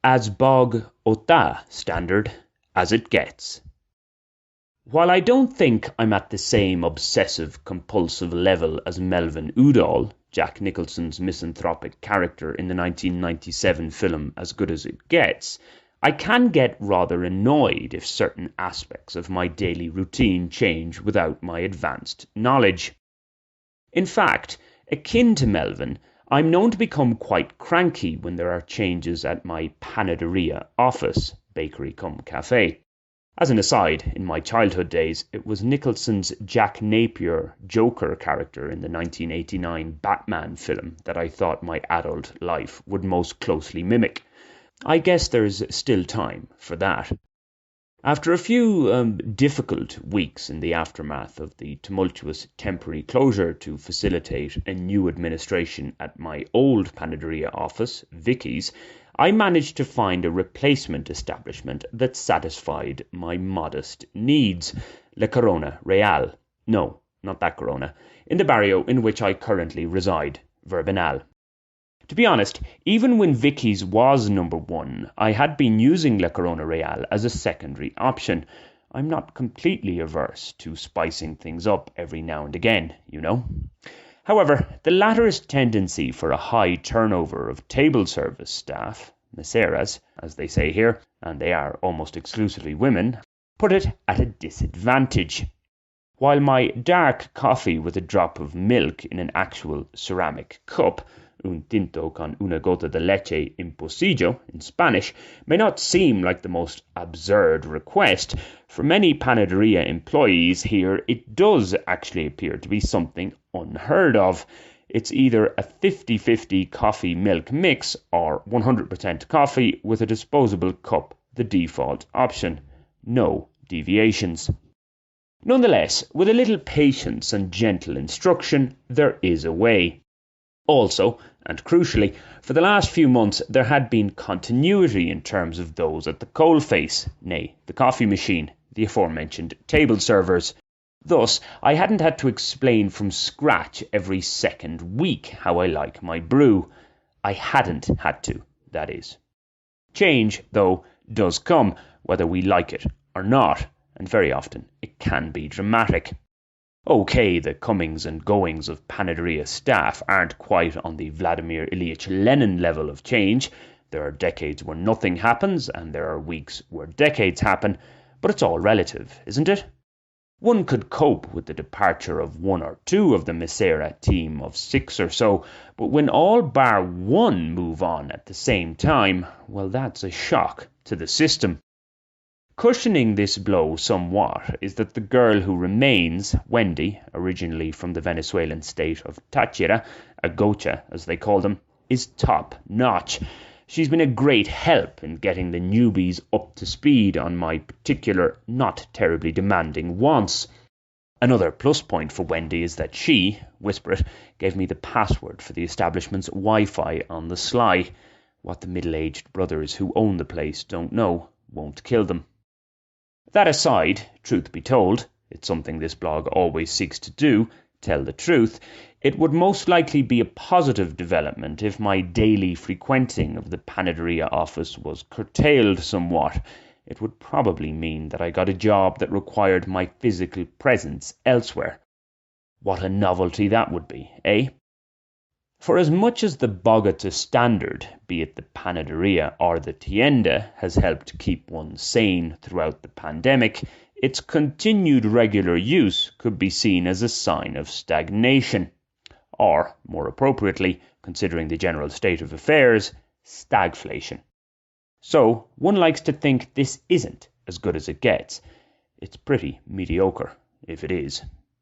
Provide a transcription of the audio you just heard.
as bog ota standard as it gets. While I don't think I'm at the same obsessive-compulsive level as Melvin Udall, Jack Nicholson's misanthropic character in the 1997 film As Good as It Gets, I can get rather annoyed if certain aspects of my daily routine change without my advanced knowledge. In fact, akin to Melvin, I'm known to become quite cranky when there are changes at my panaderia office, bakery cum cafe. As an aside, in my childhood days, it was Nicholson's Jack Napier Joker character in the 1989 Batman film that I thought my adult life would most closely mimic. I guess there's still time for that. After a few difficult weeks in the aftermath of the tumultuous temporary closure to facilitate a new administration at my old panaderia office, Vicky's, I managed to find a replacement establishment that satisfied my modest needs. La Corona Real. No, not that Corona. In the barrio in which I currently reside, Verbinal. To be honest, even when Vicky's was number one, I had been using La Corona Real as a secondary option. I'm not completely averse to spicing things up every now and again, you know. However, the latter's tendency for a high turnover of table service staff, meseras, as they say here, and they are almost exclusively women, put it at a disadvantage. While my dark coffee with a drop of milk in an actual ceramic cup, un tinto con una gota de leche en pocillo in Spanish, may not seem like the most absurd request, for many panaderia employees here it does actually appear to be something unheard of. It's either a 50-50 coffee-milk mix or 100% coffee with a disposable cup, the default option. No deviations. Nonetheless, with a little patience and gentle instruction, there is a way. Also, and crucially, for the last few months there had been continuity in terms of those at the coalface, nay, the coffee machine, the aforementioned table servers. Thus, I hadn't had to explain from scratch every second week how I like my brew. I hadn't had to, that is. Change, though, does come, whether we like it or not, and very often it can be dramatic. Okay, the comings and goings of panaderia staff aren't quite on the Vladimir Ilyich Lenin level of change. There are decades where nothing happens, and there are weeks where decades happen, but it's all relative, isn't it? One could cope with the departure of one or two of the Misera team of 6 or so, but when all bar one move on at the same time, well, that's a shock to the system. Cushioning this blow somewhat is that the girl who remains, Wendy, originally from the Venezuelan state of Táchira, a gocha as they call them, is top-notch. She's been a great help in getting the newbies up to speed on my particular, not terribly demanding wants. Another plus point for Wendy is that she, whisper it, gave me the password for the establishment's Wi-Fi on the sly. What the middle-aged brothers who own the place don't know won't kill them. That aside, truth be told, it's something this blog always seeks to do, tell the truth, it would most likely be a positive development if my daily frequenting of the panaderia office was curtailed somewhat. It would probably mean that I got a job that required my physical presence elsewhere. What a novelty that would be, eh? For as much as the Bogota standard, be it the panaderia or the tienda, has helped keep one sane throughout the pandemic, its continued regular use could be seen as a sign of stagnation. Or, more appropriately, considering the general state of affairs, stagflation. So, one likes to think this isn't as good as it gets. It's pretty mediocre, if it is.